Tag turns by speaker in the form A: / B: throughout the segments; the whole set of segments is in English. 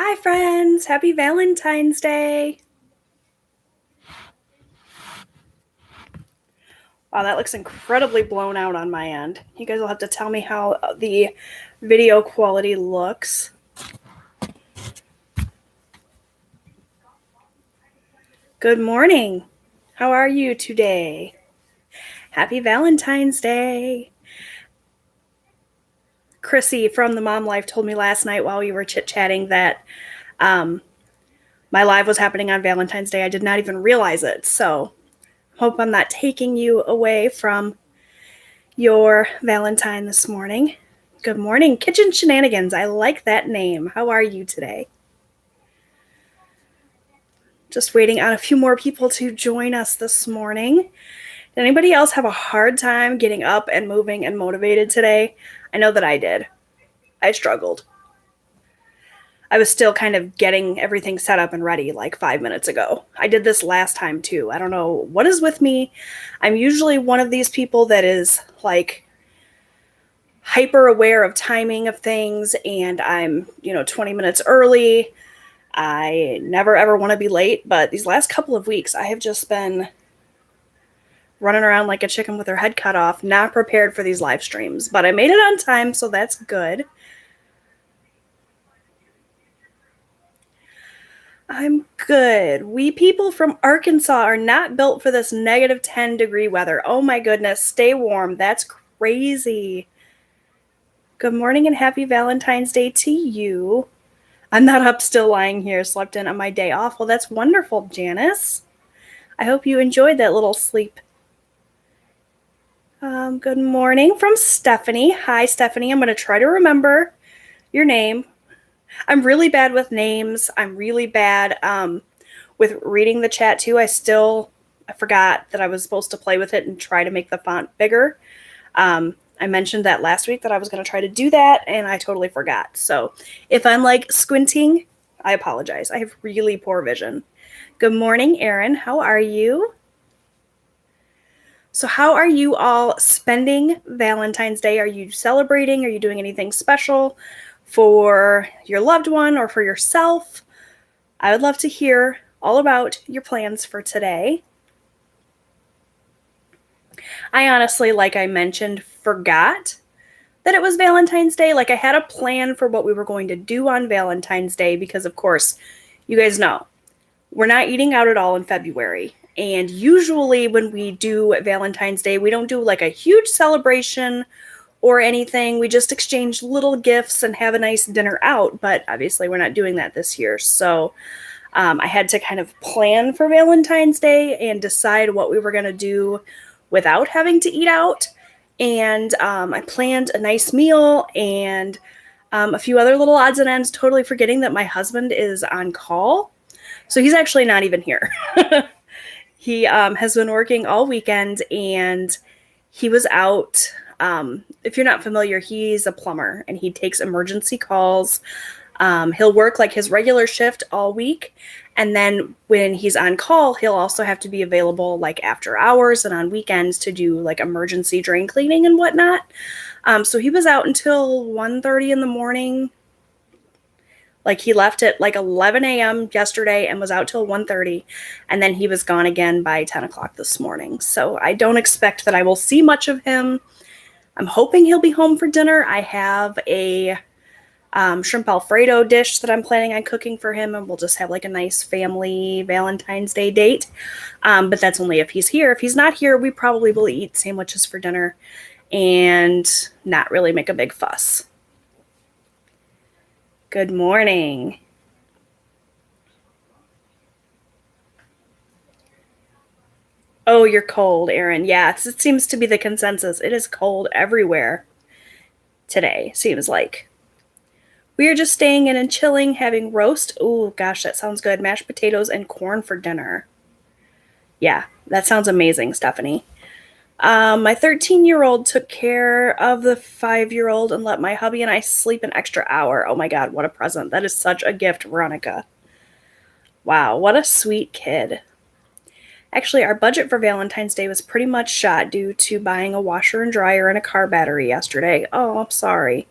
A: Hi, friends. Happy Valentine's Day. Wow, that looks incredibly blown out on my end. You guys will have to tell me how the video quality looks. Good morning. How are you today? Happy Valentine's Day. Chrissy from the Mom Life told me last night while we were chit-chatting that my live was happening on Valentine's Day. I did not even realize it, so hope I'm not taking you away from your Valentine this morning. Good morning, Kitchen Shenanigans. I like that name. How are you today? Just waiting on a few more people to join us this morning. Did anybody else have a hard time getting up and moving and motivated today? I know that I did. I struggled. I was still kind of getting everything set up and ready like 5 minutes ago. I did this last time too. I don't know what is with me. I'm usually one of these people that is like hyper aware of timing of things, and I'm, 20 minutes early. I never ever want to be late, but these last couple of weeks I have just been running around like a chicken with her head cut off, not prepared for these live streams, but I made it on time, so that's good. I'm good. We people from Arkansas are not built for this negative 10-degree weather. Oh my goodness, stay warm. That's crazy. Good morning and happy Valentine's Day to you. I'm not up, still lying here, slept in on my day off. Well, that's wonderful, Janice. I hope you enjoyed that little sleep. Good morning from Stephanie. Hi, Stephanie. I'm going to try to remember your name. I'm really bad with names. I'm really bad with reading the chat, too. I forgot that I was supposed to play with it and try to make the font bigger. I mentioned that last week that I was going to try to do that, and I totally forgot. So if I'm like squinting, I apologize. I have really poor vision. Good morning, Erin. How are you? So how are you all spending Valentine's Day? Are you celebrating? Are you doing anything special for your loved one or for yourself? I would love to hear all about your plans for today. I honestly, like I mentioned, forgot that it was Valentine's Day. Like I had a plan for what we were going to do on Valentine's Day because, of course, you guys know, we're not eating out at all in February. And usually when we do Valentine's Day, we don't do like a huge celebration or anything. We just exchange little gifts and have a nice dinner out. But obviously we're not doing that this year. So I had to kind of plan for Valentine's Day and decide what we were going to do without having to eat out. And I planned a nice meal and a few other little odds and ends, totally forgetting that my husband is on call. So he's actually not even here. He has been working all weekend, and he was out. If you're not familiar, he's a plumber, and he takes emergency calls. He'll work like his regular shift all week, and then when he's on call, he'll also have to be available like after hours and on weekends to do like emergency drain cleaning and whatnot. So he was out until 1:30 in the morning. Like he left at like 11 a.m. yesterday and was out till 1:30, and then he was gone again by 10 o'clock this morning. So I don't expect that I will see much of him. I'm hoping he'll be home for dinner. I have a shrimp Alfredo dish that I'm planning on cooking for him, and we'll just have like a nice family Valentine's Day date. But that's only if he's here. If he's not here, we probably will eat sandwiches for dinner and not really make a big fuss. Good morning. Oh, you're cold, Erin. Yes, it seems to be the consensus. It is cold everywhere today, seems like. We are just staying in and chilling, having roast. Oh, gosh, that sounds good. Mashed potatoes and corn for dinner. Yeah, that sounds amazing, Stephanie. My 13-year-old took care of the 5-year-old and let my hubby and I sleep an extra hour. Oh my God, what a present. That is such a gift, Veronica. Wow, what a sweet kid. Actually, our budget for Valentine's Day was pretty much shot due to buying a washer and dryer and a car battery yesterday. Oh, I'm sorry.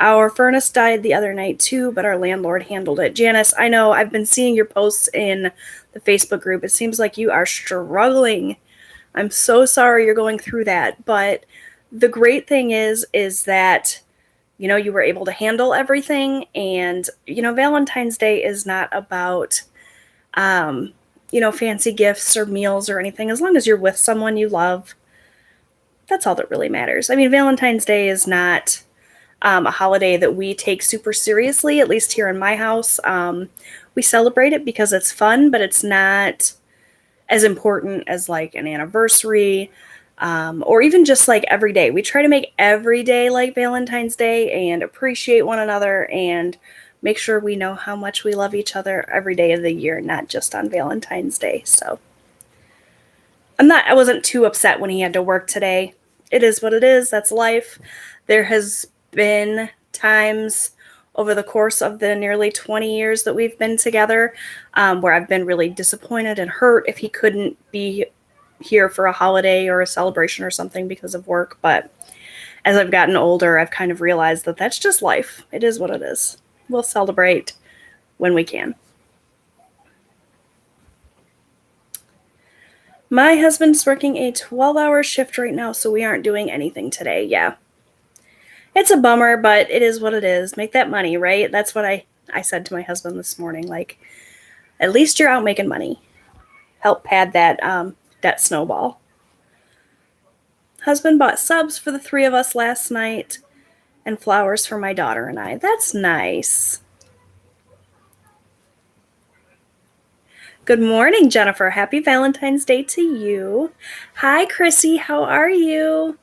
A: Our furnace died the other night too, but our landlord handled it. Janice, I know I've been seeing your posts in the Facebook group. It seems like you are struggling. I'm so sorry you're going through that. But the great thing is that, you know, you were able to handle everything. And, you know, Valentine's Day is not about, you know, fancy gifts or meals or anything. As long as you're with someone you love, that's all that really matters. I mean, Valentine's Day is not a holiday that we take super seriously, at least here in my house. We celebrate it because it's fun, but it's not as important as like an anniversary or even just like every day. We try to make every day like Valentine's Day and appreciate one another and make sure we know how much we love each other every day of the year, not just on Valentine's Day. So I wasn't too upset when he had to work today. It is what it is. That's life. There has been times over the course of the nearly 20 years that we've been together where I've been really disappointed and hurt if he couldn't be here for a holiday or a celebration or something because of work. But as I've gotten older, I've kind of realized that that's just life. It is what it is. We'll celebrate when we can. My husband's working a 12-hour shift right now, so we aren't doing anything today. Yeah. It's a bummer, but it is what it is. Make that money, right? That's what I said to my husband this morning. Like, at least you're out making money. Help pad that snowball. Husband bought subs for the 3 of us last night and flowers for my daughter and I. That's nice. Good morning, Jennifer. Happy Valentine's Day to you. Hi, Chrissy. How are you?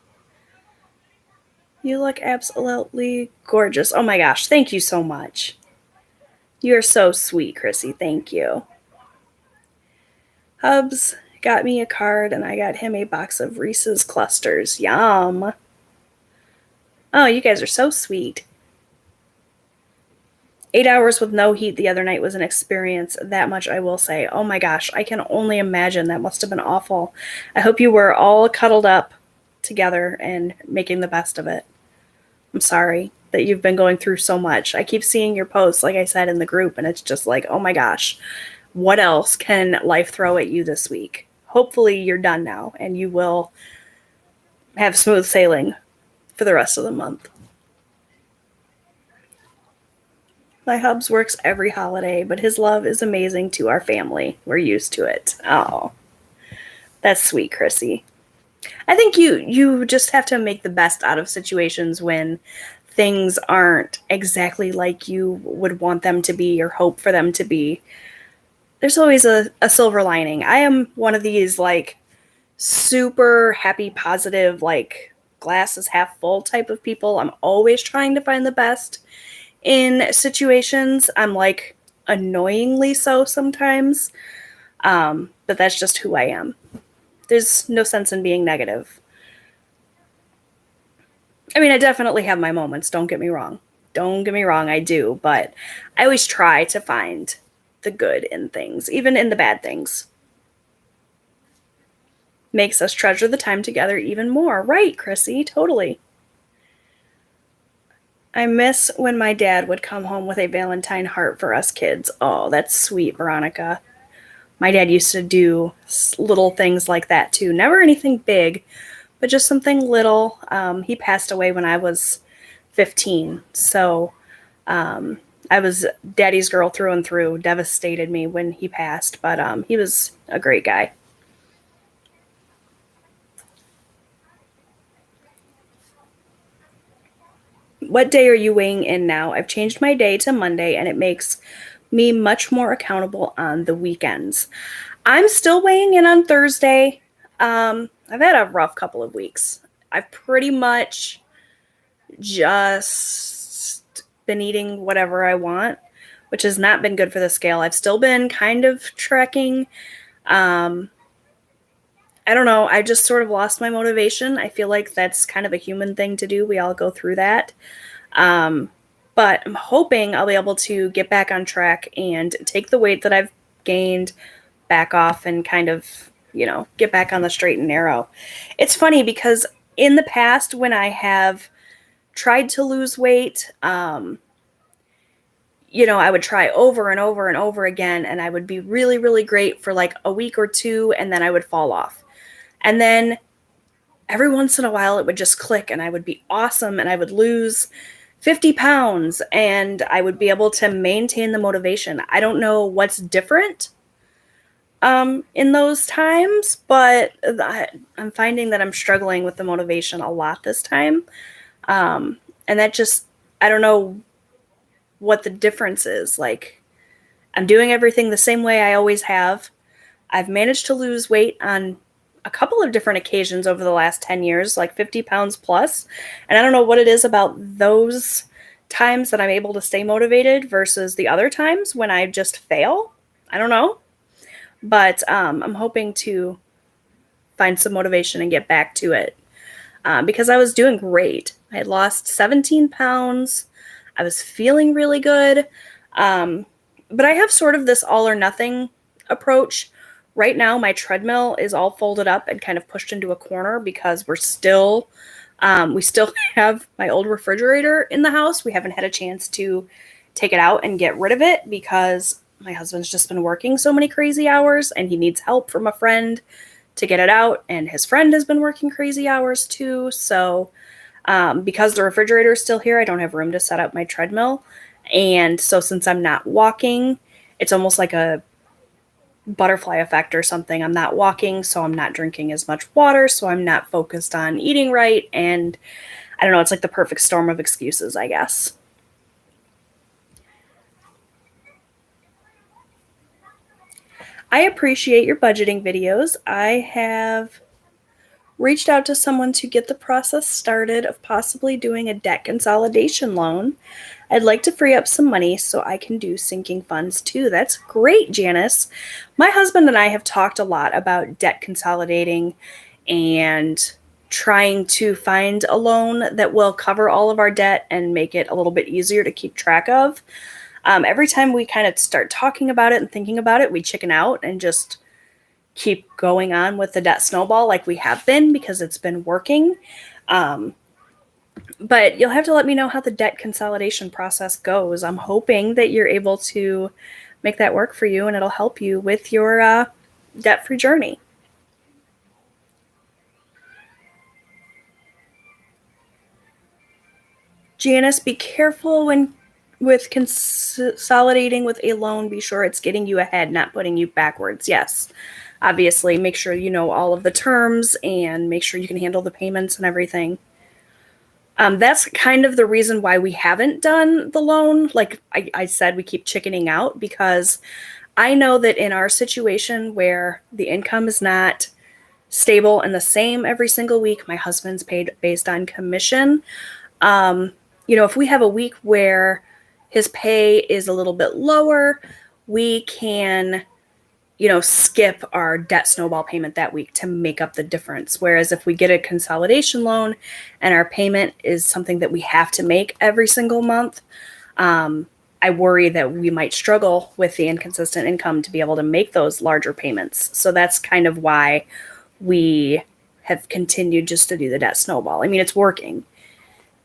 A: You look absolutely gorgeous. Oh my gosh, thank you so much. You're so sweet, Chrissy. Thank you. Hubs got me a card and I got him a box of Reese's clusters. Yum. Oh, you guys are so sweet. 8 hours with no heat the other night was an experience. That much I will say. Oh my gosh, I can only imagine. That must have been awful. I hope you were all cuddled up together and making the best of it. I'm sorry that you've been going through so much. I keep seeing your posts, like I said, in the group, and it's just like, oh my gosh, what else can life throw at you this week? Hopefully you're done now and you will have smooth sailing for the rest of the month. My hubs works every holiday, but his love is amazing to our family. We're used to it. Oh, that's sweet, Chrissy. I think you just have to make the best out of situations when things aren't exactly like you would want them to be or hope for them to be. There's always a silver lining. I am one of these like super happy, positive, like glass is half full type of people. I'm always trying to find the best in situations. I'm like annoyingly so sometimes, but that's just who I am. There's no sense in being negative. I mean, I definitely have my moments, don't get me wrong. Don't get me wrong, I do, but I always try to find the good in things, even in the bad things. Makes us treasure the time together even more. Right, Chrissy, totally. I miss when my dad would come home with a Valentine heart for us kids. Oh, that's sweet, Veronica. My dad used to do little things like that too. Never anything big, but just something little. He passed away when I was 15. So I was daddy's girl through and through. Devastated me when he passed, but he was a great guy. What day are you weighing in now? I've changed my day to Monday, and it makes me much more accountable on the weekends. I'm still weighing in on Thursday. I've had a rough couple of weeks. I've pretty much just been eating whatever I want, which has not been good for the scale. I've still been kind of trekking. I don't know. I just sort of lost my motivation. I feel like that's kind of a human thing to do. We all go through that. But I'm hoping I'll be able to get back on track and take the weight that I've gained back off and kind of, get back on the straight and narrow. It's funny because in the past when I have tried to lose weight, I would try over and over and over again, and I would be really, really great for like a week or two, and then I would fall off. And then every once in a while it would just click, and I would be awesome, and I would lose 50 pounds, and I would be able to maintain the motivation. I don't know what's different in those times, but I'm finding that I'm struggling with the motivation a lot this time. And that just, I don't know what the difference is. Like, I'm doing everything the same way I always have. I've managed to lose weight on a couple of different occasions over the last 10 years, like 50 pounds plus. And I don't know what it is about those times that I'm able to stay motivated versus the other times when I just fail. I don't know. But I'm hoping to find some motivation and get back to it because I was doing great. I had lost 17 pounds. I was feeling really good. But I have sort of this all or nothing approach. Right now, my treadmill is all folded up and kind of pushed into a corner because we still have my old refrigerator in the house. We haven't had a chance to take it out and get rid of it because my husband's just been working so many crazy hours and he needs help from a friend to get it out. And his friend has been working crazy hours too. So because the refrigerator is still here, I don't have room to set up my treadmill. And so since I'm not walking, it's almost like a butterfly effect or something. I'm not walking, so I'm not drinking as much water, so I'm not focused on eating right. And I don't know, it's like the perfect storm of excuses, I guess. I appreciate your budgeting videos. I have reached out to someone to get the process started of possibly doing a debt consolidation loan. I'd like to free up some money so I can do sinking funds too. That's great, Janice. My husband and I have talked a lot about debt consolidating and trying to find a loan that will cover all of our debt and make it a little bit easier to keep track of. Every time we kind of start talking about it and thinking about it, we chicken out and just keep going on with the debt snowball like we have been because it's been working. But you'll have to let me know how the debt consolidation process goes. I'm hoping that you're able to make that work for you and it'll help you with your debt-free journey. Janice, be careful with consolidating with a loan. Be sure it's getting you ahead, not putting you backwards. Yes. Obviously, make sure you know all of the terms and make sure you can handle the payments and everything. That's kind of the reason why we haven't done the loan. Like I said, we keep chickening out because I know that in our situation where the income is not stable and the same every single week, my husband's paid based on commission. If we have a week where his pay is a little bit lower, we can skip our debt snowball payment that week to make up the difference. Whereas if we get a consolidation loan and our payment is something that we have to make every single month, I worry that we might struggle with the inconsistent income to be able to make those larger payments. So that's kind of why we have continued just to do the debt snowball. I mean, it's working.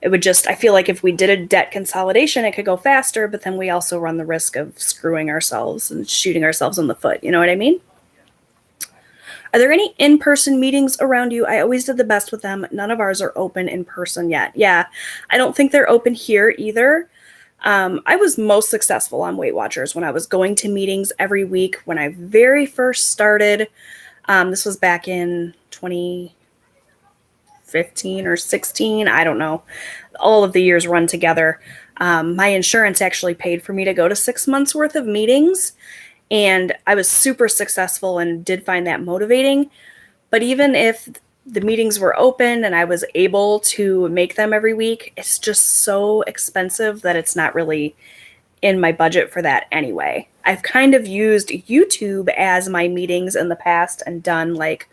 A: I feel like if we did a debt consolidation, it could go faster, but then we also run the risk of screwing ourselves and shooting ourselves in the foot. You know what I mean? Are there any in-person meetings around you? I always did the best with them. None of ours are open in person yet. Yeah, I don't think they're open here either. I was most successful on Weight Watchers when I was going to meetings every week when I very first started. This was back in 2015 or 16. I don't know. All of the years run together. My insurance actually paid for me to go to 6 months worth of meetings. And I was super successful and did find that motivating. But even if the meetings were open and I was able to make them every week, it's just so expensive that it's not really in my budget for that anyway. I've kind of used YouTube as my meetings in the past and done like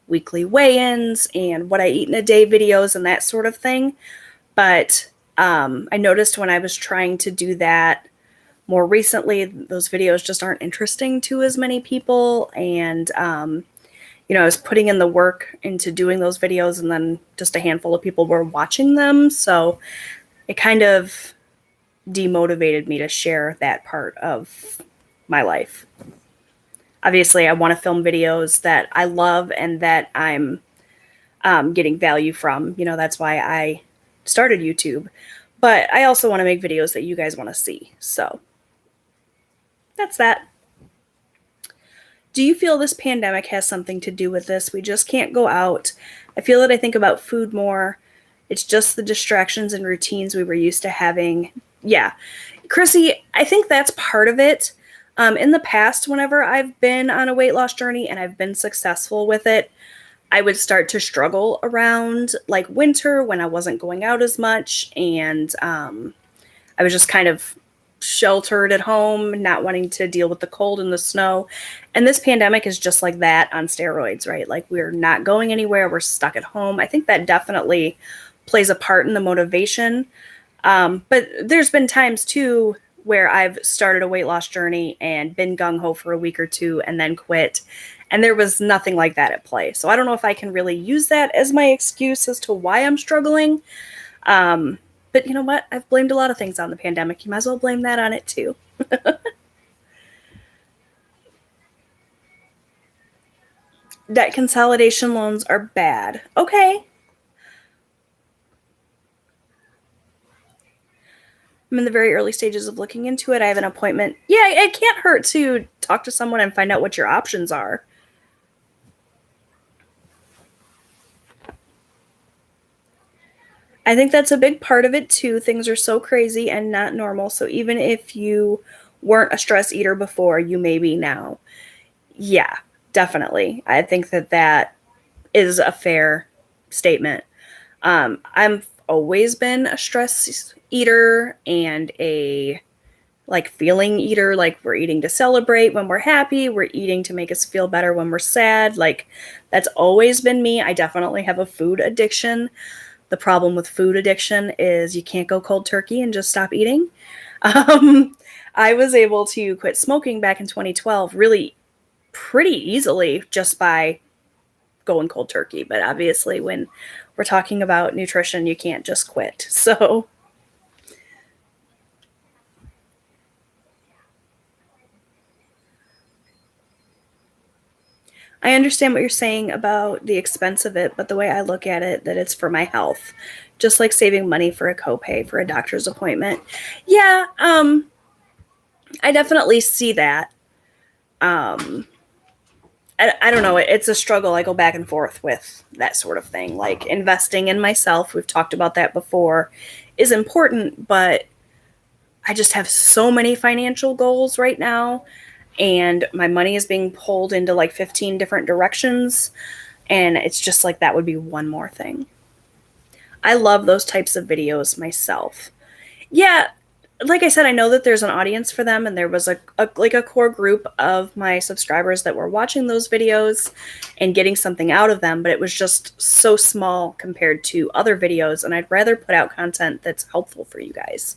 A: weekly weigh-ins and what I eat in a day videos and that sort of thing. But I noticed when I was trying to do that more recently, those videos just aren't interesting to as many people. And, I was putting in the work into doing those videos, and then just a handful of people were watching them. So it kind of demotivated me to share that part of my life. Obviously, I want to film videos that I love and that I'm getting value from. That's why I started YouTube. But I also want to make videos that you guys want to see. So that's that. Do you feel this pandemic has something to do with this? We just can't go out. I feel that I think about food more. It's just the distractions and routines we were used to having. Yeah. Chrissy, I think that's part of it. In the past, whenever I've been on a weight loss journey and I've been successful with it, I would start to struggle around like winter when I wasn't going out as much, and I was just kind of sheltered at home, not wanting to deal with the cold and the snow. And this pandemic is just like that on steroids, right? Like, we're not going anywhere. We're stuck at home. I think that definitely plays a part in the motivation. But there's been times too where I've started a weight loss journey and been gung-ho for a week or two and then quit. And there was nothing like that at play. So I don't know if I can really use that as my excuse as to why I'm struggling. But you know what? I've blamed a lot of things on the pandemic. You might as well blame that on it too. Debt consolidation loans are bad. Okay. I'm in the very early stages of looking into it. I have an appointment. Yeah, it can't hurt to talk to someone and find out what your options are. I think that's a big part of it too. Things are so crazy and not normal. So even if you weren't a stress eater before, you may be now. Yeah, definitely. I think that is a fair statement. I've always been a stress eater and a feeling eater. Like, we're eating to celebrate when we're happy. We're eating to make us feel better when we're sad. Like, that's always been me. I definitely have a food addiction. The problem with food addiction is you can't go cold turkey and just stop eating. I was able to quit smoking back in 2012 really pretty easily just by going cold turkey. But obviously, when we're talking about nutrition, you can't just quit. So I understand what you're saying about the expense of it, but the way I look at it, that it's for my health, just like saving money for a copay for a doctor's appointment. Yeah, I definitely see that. I don't know. It's a struggle. I go back and forth with that sort of thing. Like, investing in myself, we've talked about that before, is important, but I just have so many financial goals right now, and my money is being pulled into like 15 different directions, and it's just like that would be one more thing. I love those types of videos myself. Yeah, like I said, I know that there's an audience for them, and there was a core group of my subscribers that were watching those videos and getting something out of them, but it was just so small compared to other videos, and I'd rather put out content that's helpful for you guys.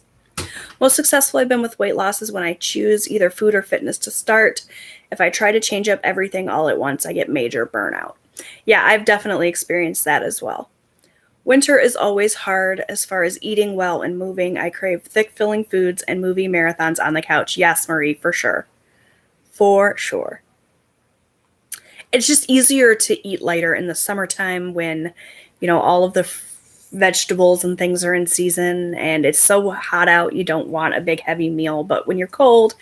A: Most successful I've been with weight loss is when I choose either food or fitness to start. If I try to change up everything all at once, I get major burnout. Yeah, I've definitely experienced that as well. Winter is always hard as far as eating well and moving. I crave thick filling foods and movie marathons on the couch. Yes, Marie, for sure. For sure. It's just easier to eat lighter in the summertime when, all of the vegetables and things are in season and it's so hot out, you don't want a big heavy meal. But when you're cold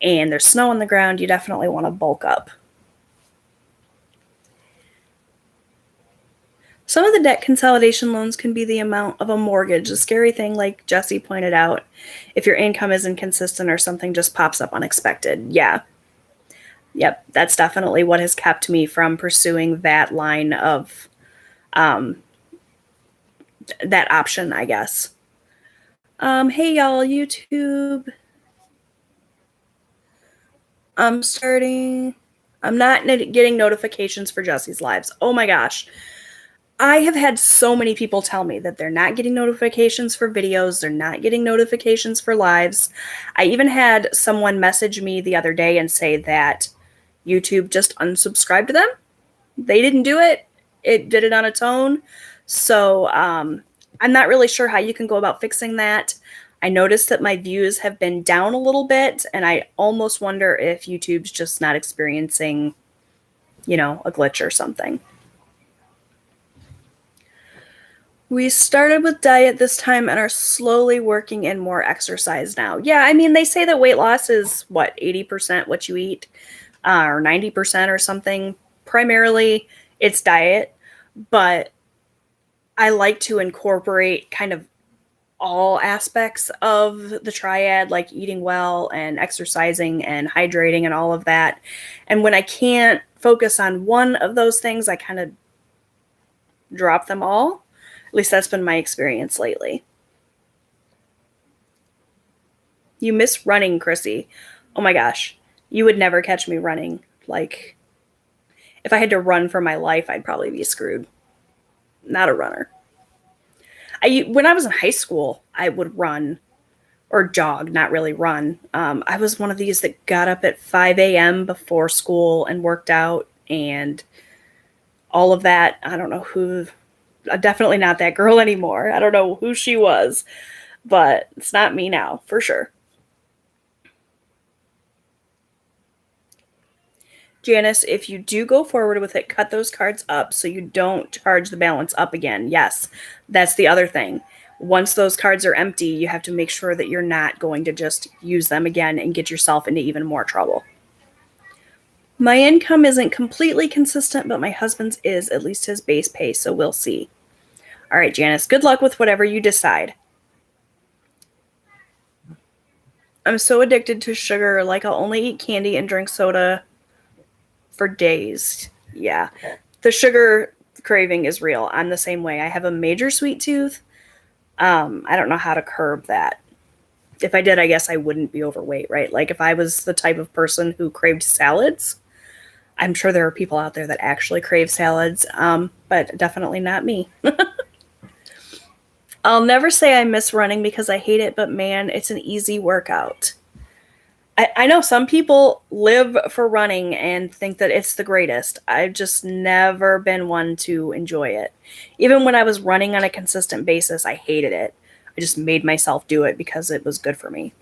A: and there's snow on the ground, you definitely want to bulk up. Some of the debt consolidation loans can be the amount of a mortgage. The scary thing, like Jesse pointed out, if your income is inconsistent or something just pops up unexpected. Yeah. Yep, that's definitely what has kept me from pursuing that line of that option, I guess. Hey y'all, YouTube. I'm not getting notifications for Jesse's lives. Oh my gosh. I have had so many people tell me that they're not getting notifications for videos. They're not getting notifications for lives. I even had someone message me the other day and say that YouTube just unsubscribed them. They didn't do it. It did it on its own. So I'm not really sure how you can go about fixing that. I noticed that my views have been down a little bit, and I almost wonder if YouTube's just not experiencing, a glitch or something. We started with diet this time and are slowly working in more exercise now. Yeah, I mean, they say that weight loss is, 80% what you eat, or 90% or something. Primarily, it's diet, but I like to incorporate kind of all aspects of the triad, like eating well and exercising and hydrating and all of that. And when I can't focus on one of those things, I kind of drop them all. At least that's been my experience lately. You miss running, Chrissy. Oh my gosh. You would never catch me running. Like, if I had to run for my life, I'd probably be screwed. Not a runner. When I was in high school, I would run or jog, not really run. I was one of these that got up at 5 a.m. before school and worked out and all of that. I don't know who, definitely not that girl anymore. I don't know who she was, but it's not me now, for sure. Janice, if you do go forward with it, cut those cards up so you don't charge the balance up again. Yes, that's the other thing. Once those cards are empty, you have to make sure that you're not going to just use them again and get yourself into even more trouble. My income isn't completely consistent, but my husband's is, at least his base pay, so we'll see. All right, Janice, good luck with whatever you decide. I'm so addicted to sugar, like I'll only eat candy and drink soda for days. Yeah, the sugar craving is real. I'm the same way. I have a major sweet tooth. I don't know how to curb that. If I did, I guess I wouldn't be overweight, right? Like if I was the type of person who craved salads, I'm sure there are people out there that actually crave salads, but definitely not me. I'll never say I miss running because I hate it, but man, it's an easy workout. I know some people live for running and think that it's the greatest. I've just never been one to enjoy it. Even when I was running on a consistent basis, I hated it. I just made myself do it because it was good for me.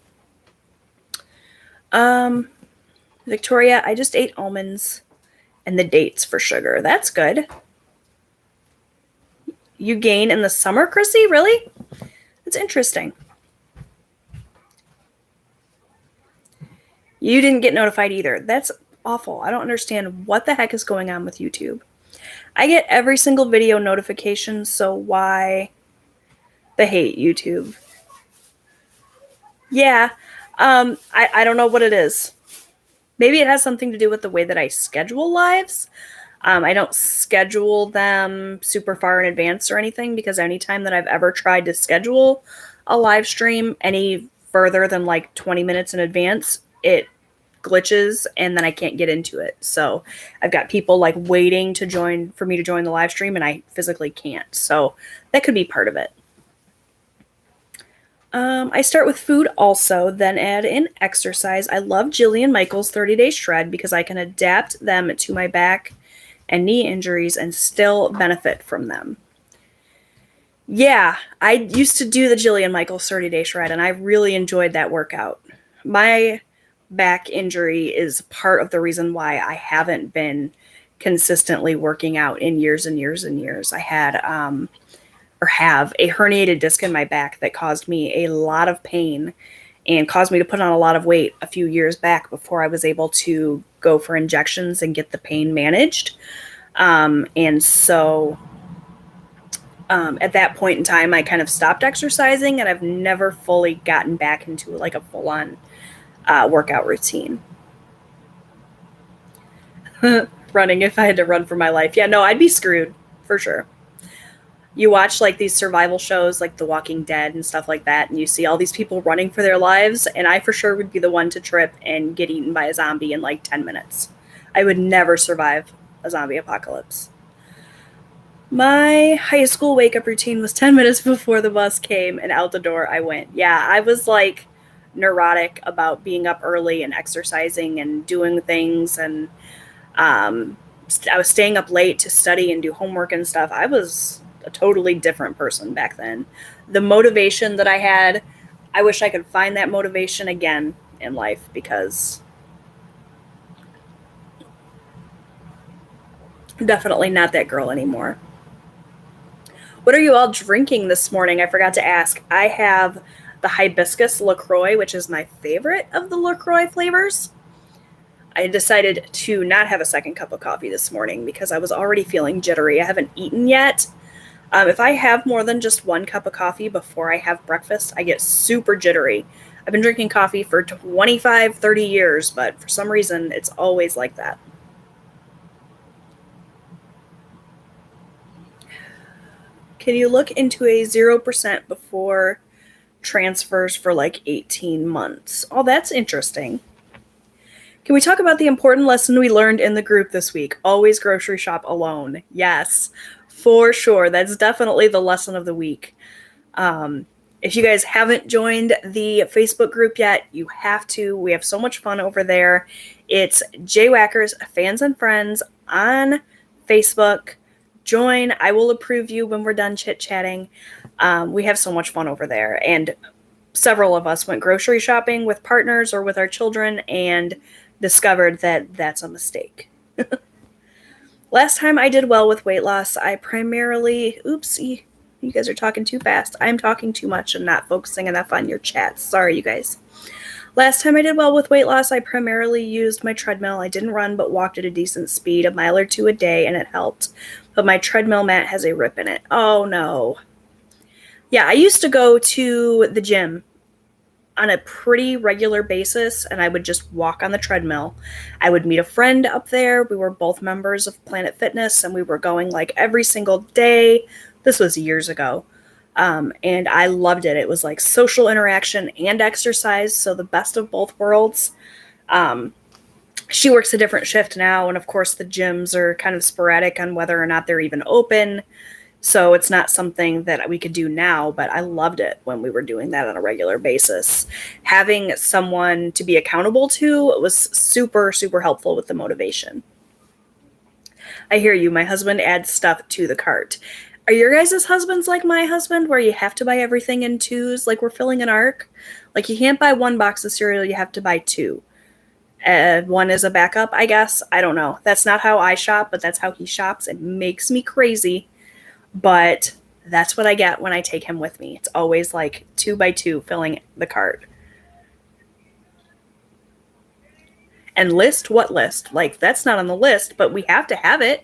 A: Victoria, I just ate almonds and the dates for sugar. That's good. You gain in the summer, Chrissy? Really? That's interesting. You didn't get notified either. That's awful. I don't understand what the heck is going on with YouTube. I get every single video notification, so why the hate, YouTube? Yeah, I don't know what it is. Maybe it has something to do with the way that I schedule lives. I don't schedule them super far in advance or anything, because anytime that I've ever tried to schedule a live stream any further than like 20 minutes in advance, it glitches and then I can't get into it. So I've got people like waiting for me to join the live stream and I physically can't. So that could be part of it. I start with food also, then add in exercise. I love Jillian Michaels' 30-Day Shred because I can adapt them to my back and knee injuries and still benefit from them. Yeah, I used to do the Jillian Michaels 30-Day Shred and I really enjoyed that workout. My back injury is part of the reason why I haven't been consistently working out in years and years and years. I had have a herniated disc in my back that caused me a lot of pain and caused me to put on a lot of weight a few years back before I was able to go for injections and get the pain managed. And so at that point in time, I kind of stopped exercising and I've never fully gotten back into like a full-on workout routine. Running, if I had to run for my life. Yeah, no, I'd be screwed for sure. You watch like these survival shows like The Walking Dead and stuff like that, and you see all these people running for their lives, and I for sure would be the one to trip and get eaten by a zombie in like 10 minutes. I would never survive a zombie apocalypse. My high school wake-up routine was 10 minutes before the bus came, and out the door I went. Yeah, I was like neurotic about being up early and exercising and doing things, and I was staying up late to study and do homework and stuff. I was a totally different person back then. The motivation that I had, I wish I could find that motivation again in life, because I'm definitely not that girl anymore. What are you all drinking this morning? I forgot to ask. I have the hibiscus LaCroix, which is my favorite of the LaCroix flavors. I decided to not have a second cup of coffee this morning because I was already feeling jittery. I haven't eaten yet. If I have more than just one cup of coffee before I have breakfast, I get super jittery. I've been drinking coffee for 25, 30 years, but for some reason, it's always like that. Can you look into a 0% before transfers for like 18 months? Oh, that's interesting. Can we talk about the important lesson we learned in the group this week? Always grocery shop alone. Yes, for sure. That's definitely the lesson of the week. If you guys haven't joined the Facebook group yet, you have to. We have so much fun over there. It's Jwhackers Fans and Friends on Facebook. Join. I will approve you when we're done chit-chatting. We have so much fun over there. And several of us went grocery shopping with partners or with our children and discovered that that's a mistake. Last time I did well with weight loss, I primarily, oopsie, you guys are talking too fast. I'm talking too much and not focusing enough on your chats. Sorry, you guys. Last time I did well with weight loss, I primarily used my treadmill. I didn't run, but walked at a decent speed, a mile or two a day, and it helped. But my treadmill mat has a rip in it. Oh, no. Yeah, I used to go to the gym on a pretty regular basis, and I would just walk on the treadmill. I would meet a friend up there. We were both members of Planet Fitness, and we were going like every single day. This was years ago. And I loved it. It was like social interaction and exercise, so the best of both worlds. She works a different shift now, and of course the gyms are kind of sporadic on whether or not they're even open. So it's not something that we could do now, but I loved it when we were doing that on a regular basis. Having someone to be accountable to was super, super helpful with the motivation. I hear you. My husband adds stuff to the cart. Are your guys' husbands like my husband, where you have to buy everything in twos, like we're filling an arc? Like you can't buy one box of cereal, you have to buy two. One is a backup, I guess. I don't know. That's not how I shop, but that's how he shops. It makes me crazy. But that's what I get when I take him with me. It's always like 2 by 2 filling the cart. And list? What list? Like, that's not on the list, but we have to have it.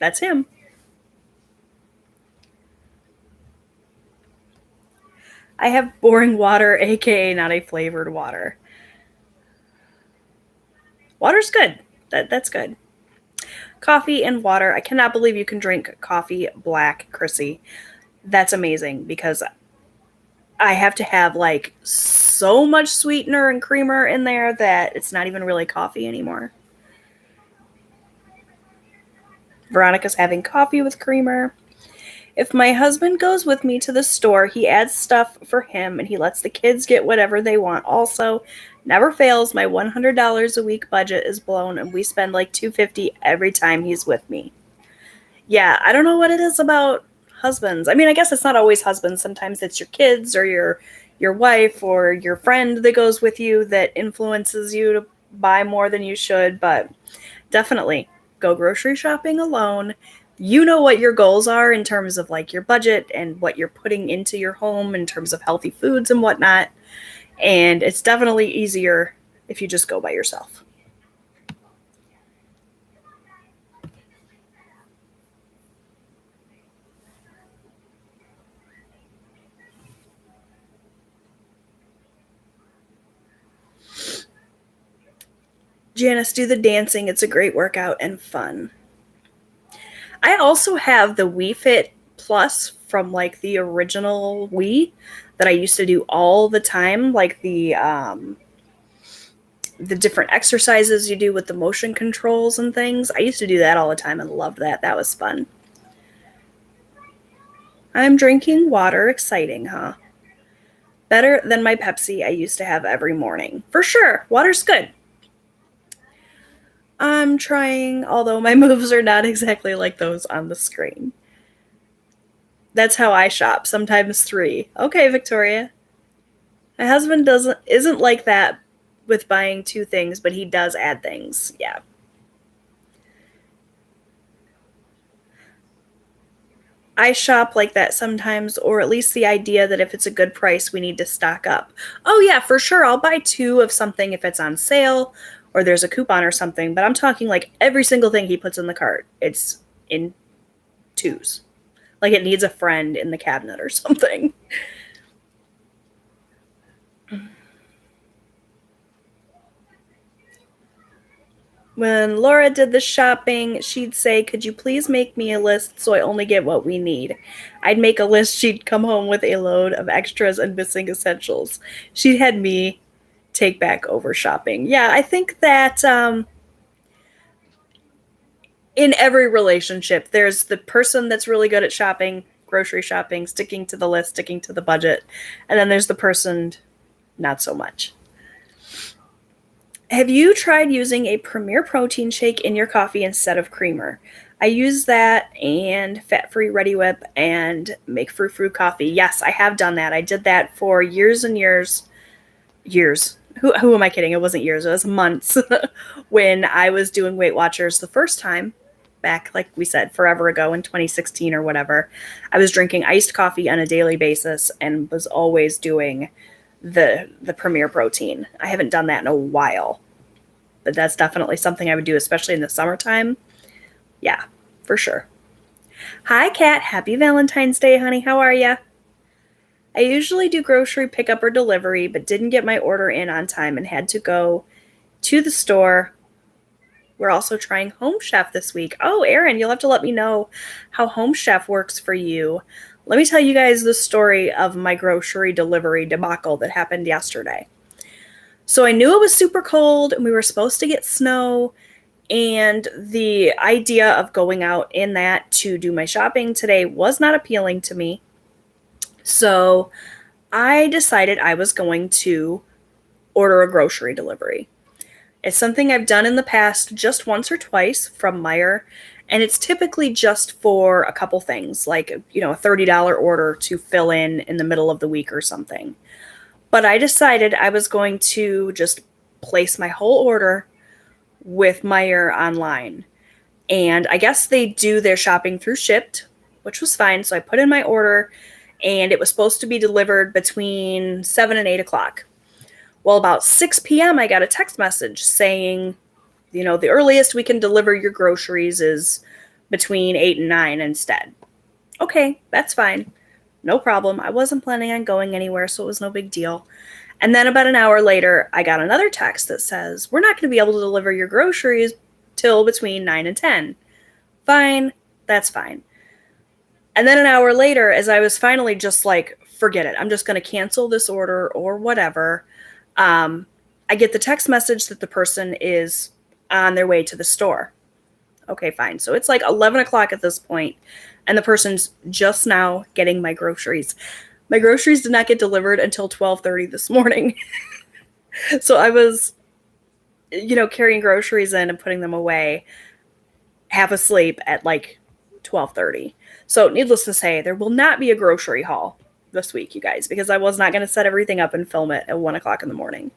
A: That's him. I have boring water, aka not a flavored water. Water's good. That's good. Coffee and water. I cannot believe you can drink coffee black, Chrissy. That's amazing, because I have to have like so much sweetener and creamer in there that it's not even really coffee anymore. Veronica's having coffee with creamer. If my husband goes with me to the store, he adds stuff for him and he lets the kids get whatever they want. Also, never fails, my $100 a week budget is blown and we spend like $250 every time he's with me. Yeah, I don't know what it is about husbands. I mean, I guess it's not always husbands. Sometimes it's your kids or your wife or your friend that goes with you that influences you to buy more than you should, but definitely go grocery shopping alone. You know what your goals are in terms of like your budget and what you're putting into your home in terms of healthy foods and whatnot. And it's definitely easier if you just go by yourself. Janice, do the dancing. It's a great workout and fun. I also have the Wii Fit Plus from like the original Wii that I used to do all the time, like the different exercises you do with the motion controls and things. I used to do that all the time and loved that. That was fun. I'm drinking water. Exciting, huh? Better than my Pepsi I used to have every morning. For sure. Water's good. I'm trying, although my moves are not exactly like those on the screen. That's how I shop, sometimes 3. Okay, Victoria. My husband isn't like that with buying 2 things, but he does add things. Yeah. I shop like that sometimes, or at least the idea that if it's a good price, we need to stock up. Oh, yeah, for sure. I'll buy 2 of something if it's on sale or there's a coupon or something, but I'm talking like every single thing he puts in the cart. It's in 2s. Like it needs a friend in the cabinet or something. When Laura did the shopping, she'd say, "Could you please make me a list so I only get what we need?" I'd make a list. She'd come home with a load of extras and missing essentials. She had me take back over shopping. Yeah, I think that in every relationship, there's the person that's really good at shopping, grocery shopping, sticking to the list, sticking to the budget, and then there's the person not so much. Have you tried using a Premier protein shake in your coffee instead of creamer? I use that and fat-free Ready Whip and make frou-frou coffee. Yes, I have done that. I did that for years and years. Years. Who am I kidding? It wasn't years. It was months when I was doing Weight Watchers the first time, back, like we said, forever ago in 2016 or whatever. I was drinking iced coffee on a daily basis and was always doing the Premier protein. I haven't done that in a while, but that's definitely something I would do, especially in the summertime. Yeah, for sure. Hi, Kat. Happy Valentine's Day, honey. How are ya? I usually do grocery pickup or delivery, but didn't get my order in on time and had to go to the store. We're also trying Home Chef this week. Oh, Erin, you'll have to let me know how Home Chef works for you. Let me tell you guys the story of my grocery delivery debacle that happened yesterday. So I knew it was super cold and we were supposed to get snow, and the idea of going out in that to do my shopping today was not appealing to me. So I decided I was going to order a grocery delivery. It's something I've done in the past just once or twice from Meijer, and it's typically just for a couple things, like, a $30 order to fill in the middle of the week or something. But I decided I was going to just place my whole order with Meijer online. And I guess they do their shopping through Shipt, which was fine. So I put in my order, and it was supposed to be delivered between 7 and 8 o'clock. Well, about 6 p.m., I got a text message saying, the earliest we can deliver your groceries is between 8 and 9 instead. Okay, that's fine. No problem. I wasn't planning on going anywhere, so it was no big deal. And then about an hour later, I got another text that says, "We're not going to be able to deliver your groceries till between 9 and 10. Fine, that's fine. And then an hour later, as I was finally just like, forget it, I'm just going to cancel this order or whatever, I get the text message that the person is on their way to the store. Okay, fine. So it's like 11 o'clock at this point, and the person's just now getting my groceries. My groceries did not get delivered until 12:30 this morning. So I was, carrying groceries in and putting them away, half asleep at like 12:30. So needless to say, there will not be a grocery haul this week, you guys, because I was not going to set everything up and film it at 1 o'clock in the morning.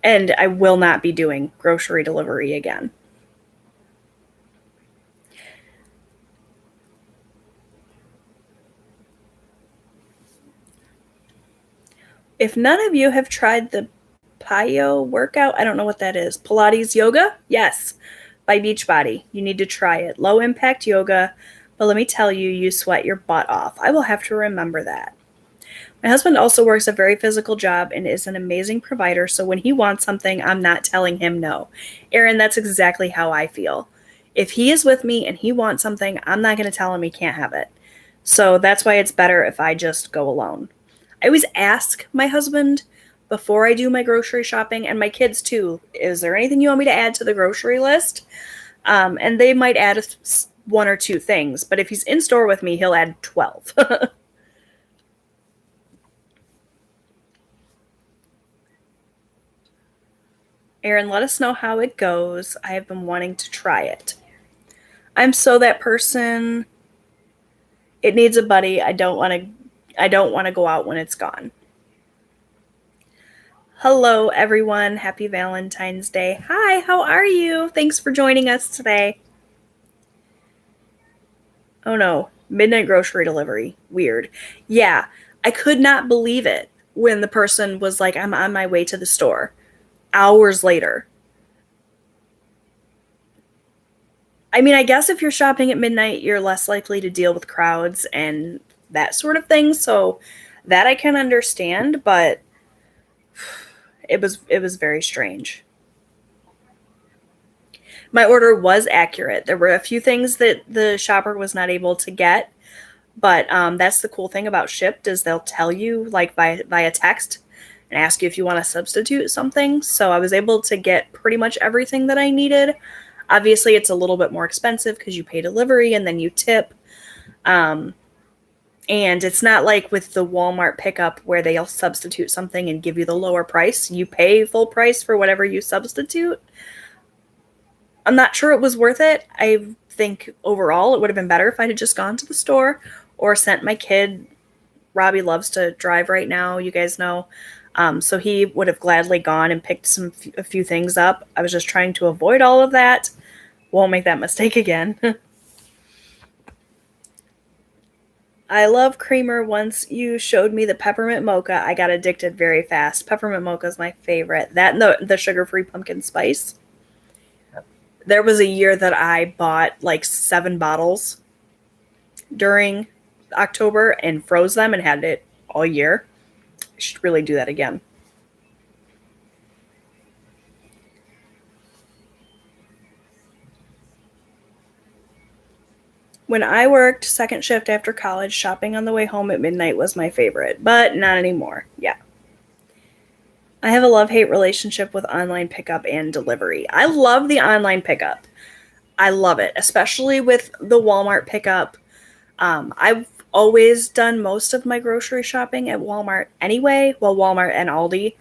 A: And I will not be doing grocery delivery again. If none of you have tried the Payo workout, I don't know what that is. Pilates yoga? Yes, by Beachbody. You need to try it. Low impact yoga, but let me tell you, you sweat your butt off. I will have to remember that. My husband also works a very physical job and is an amazing provider, so when he wants something, I'm not telling him no. Erin, that's exactly how I feel. If he is with me and he wants something, I'm not going to tell him he can't have it. So that's why it's better if I just go alone. I always ask my husband before I do my grocery shopping, and my kids too, is there anything you want me to add to the grocery list? And they might add 1 or 2 things, but if he's in store with me, he'll add 12. Erin, let us know how it goes. I have been wanting to try it. I'm so that person. It needs a buddy. I don't want to go out when it's gone. Hello, everyone. Happy Valentine's Day. Hi, how are you? Thanks for joining us today. Oh no, midnight grocery delivery. Weird. Yeah, I could not believe it when the person was like, I'm on my way to the store. Hours later. I mean, I guess if you're shopping at midnight, you're less likely to deal with crowds and that sort of thing. So that I can understand, but it was very strange. My order was accurate. There were a few things that the shopper was not able to get, but that's the cool thing about Shipt is they'll tell you like via text and ask you if you want to substitute something. So I was able to get pretty much everything that I needed. Obviously, it's a little bit more expensive because you pay delivery and then you tip. And it's not like with the Walmart pickup where they'll substitute something and give you the lower price. You pay full price for whatever you substitute. I'm not sure it was worth it. I think overall it would have been better if I had just gone to the store or sent my kid. Robbie loves to drive right now, you guys know. So he would have gladly gone and picked a few things up. I was just trying to avoid all of that. Won't make that mistake again. I love creamer. Once you showed me the peppermint mocha, I got addicted very fast. Peppermint mocha is my favorite. That and the sugar-free pumpkin spice. There was a year that I bought like 7 bottles during October and froze them and had it all year. I should really do that again. When I worked second shift after college, shopping on the way home at midnight was my favorite, but not anymore. Yeah. I have a love-hate relationship with online pickup and delivery. I love the online pickup. I love it, especially with the Walmart pickup. I've always done most of my grocery shopping at Walmart anyway. Well, Walmart and Aldi.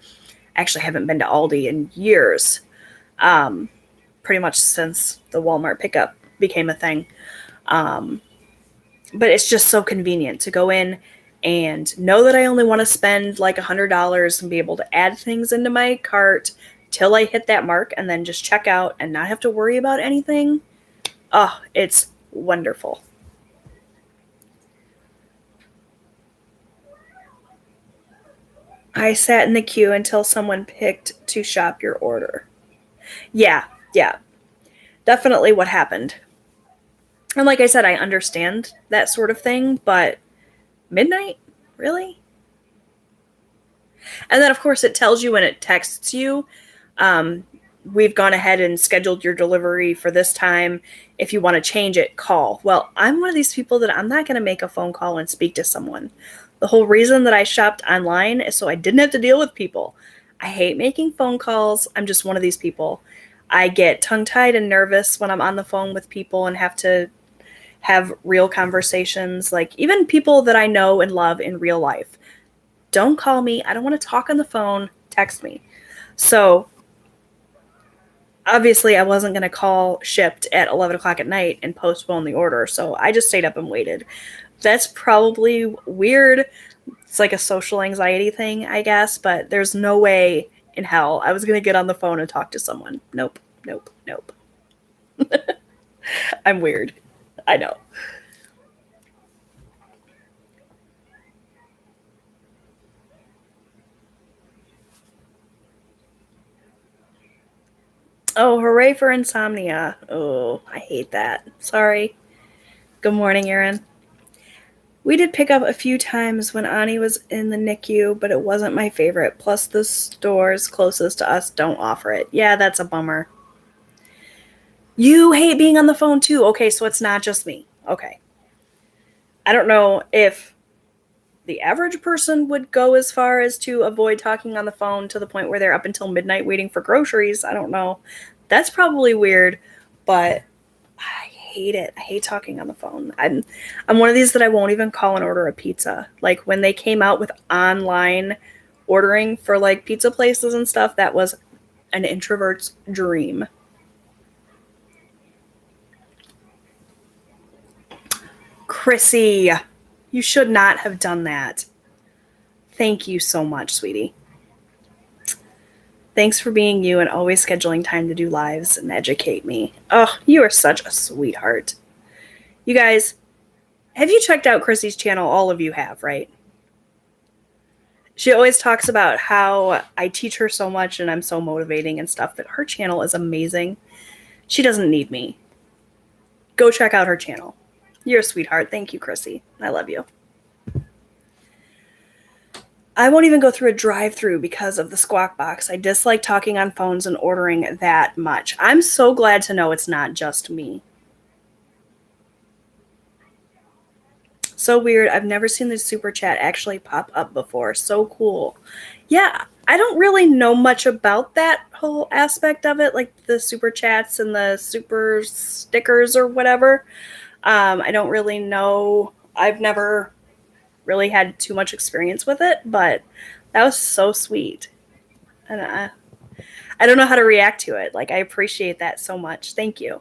A: I actually haven't been to Aldi in years. Pretty much since the Walmart pickup became a thing. But it's just so convenient to go in and know that I only want to spend like $100 and be able to add things into my cart till I hit that mark and then just check out and not have to worry about anything. Oh, it's wonderful. I sat in the queue until someone picked to shop your order. Yeah. Definitely what happened. And like I said, I understand that sort of thing, but midnight? Really? And then, of course, it tells you when it texts you, we've gone ahead and scheduled your delivery for this time. If you want to change it, call. Well, I'm one of these people that I'm not going to make a phone call and speak to someone. The whole reason that I shopped online is so I didn't have to deal with people. I hate making phone calls. I'm just one of these people. I get tongue-tied and nervous when I'm on the phone with people and have to have real conversations, like even people that I know and love in real life. Don't call me. I don't want to talk on the phone. Text me. So obviously I wasn't going to call Shipt at 11 o'clock at night and postpone the order. So I just stayed up and waited. That's probably weird. It's like a social anxiety thing, I guess, but there's no way in hell I was going to get on the phone and talk to someone. Nope. I'm weird. I know. Oh, hooray for insomnia. Oh, I hate that. Sorry. Good morning, Erin. We did pick up a few times when Ani was in the NICU, but it wasn't my favorite. Plus, the stores closest to us don't offer it. Yeah, that's a bummer. You hate being on the phone too. Okay, so it's not just me. Okay. I don't know if the average person would go as far as to avoid talking on the phone to the point where they're up until midnight waiting for groceries. I don't know. That's probably weird, but I hate it. I hate talking on the phone. I'm one of these that I won't even call and order a pizza. Like when they came out with online ordering for like pizza places and stuff, that was an introvert's dream. Chrissy, you should not have done that. Thank you so much, sweetie. Thanks for being you and always scheduling time to do lives and educate me. Oh, you are such a sweetheart. You guys, have you checked out Chrissy's channel? All of you have, right? She always talks about how I teach her so much and I'm so motivating and stuff, but her channel is amazing. She doesn't need me. Go check out her channel. You're a sweetheart. Thank you, Chrissy. I love you. I won't even go through a drive-through because of the squawk box. I dislike talking on phones and ordering that much. I'm so glad to know it's not just me. So weird. I've never seen the super chat actually pop up before. So cool. Yeah, I don't really know much about that whole aspect of it, like the super chats and the super stickers or whatever. I don't really know. I've never really had too much experience with it, but that was so sweet. And I don't know how to react to it. Like, I appreciate that so much. Thank you.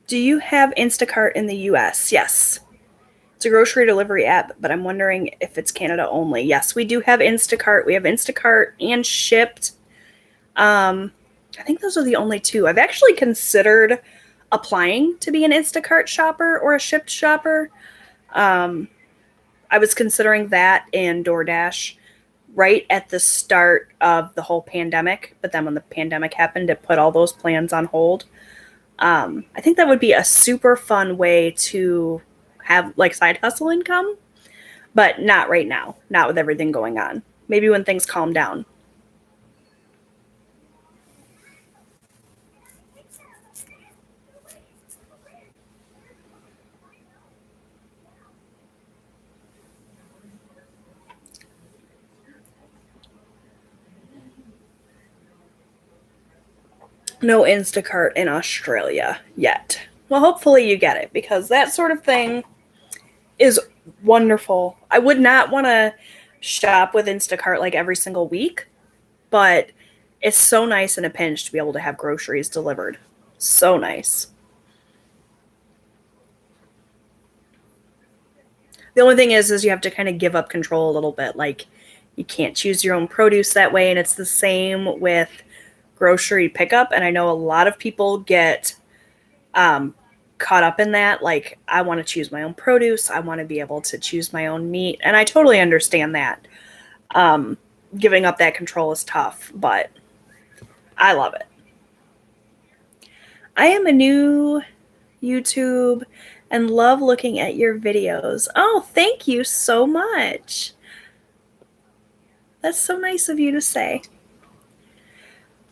A: Do you have Instacart in the US? Yes. It's a grocery delivery app, but I'm wondering if it's Canada only. Yes, we do have Instacart. We have Instacart and Shipped. I think those are the only two. I've actually considered applying to be an Instacart shopper or a Shipped shopper. I was considering that and DoorDash right at the start of the whole pandemic. But then when the pandemic happened, it put all those plans on hold. I think that would be a super fun way to have like side hustle income, but not right now, not with everything going on. Maybe when things calm down. No Instacart in Australia yet. Well, hopefully you get it because that sort of thing is wonderful. I would not want to shop with Instacart like every single week, but it's so nice in a pinch to be able to have groceries delivered. So nice. The only thing is you have to kind of give up control a little bit. Like, you can't choose your own produce that way, and it's the same with grocery pickup. And I know a lot of people get caught up in that. Like, I want to choose my own produce. I want to be able to choose my own meat. And I totally understand that. Giving up that control is tough, but I love it. I am a new YouTube and love looking at your videos. Oh, thank you so much. That's so nice of you to say.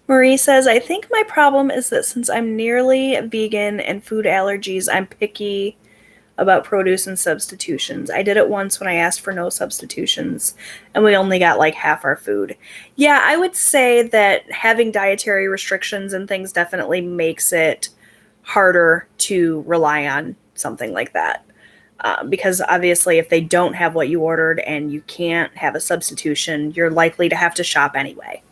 A: Marie says, I think my problem is that since I'm nearly vegan and food allergies, I'm picky about produce and substitutions. I did it once when I asked for no substitutions, and we only got like half our food. Yeah, I would say that having dietary restrictions and things definitely makes it harder to rely on something like that. Because obviously if they don't have what you ordered and you can't have a substitution, you're likely to have to shop anyway.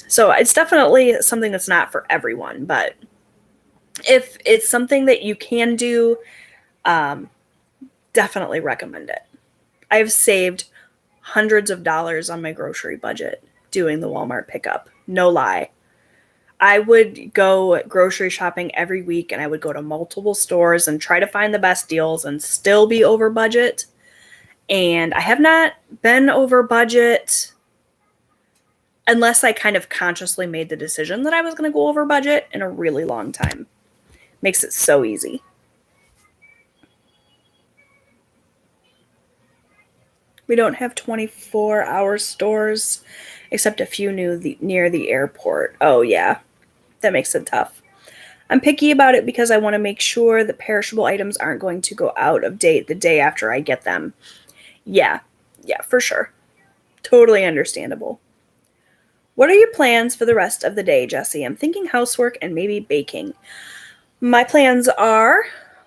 A: So it's definitely something that's not for everyone, but if it's something that you can do, definitely recommend it. I've saved hundreds of dollars on my grocery budget doing the Walmart pickup. No lie. I would go grocery shopping every week, and I would go to multiple stores and try to find the best deals and still be over budget. And I have not been over budget unless I kind of consciously made the decision that I was going to go over budget in a really long time. Makes it so easy. We don't have 24-hour stores except a few near the airport. Oh, yeah. That makes it tough. I'm picky about it because I want to make sure the perishable items aren't going to go out of date the day after I get them. Yeah, for sure. Totally understandable. What are your plans for the rest of the day, Jessie? I'm thinking housework and maybe baking. My plans are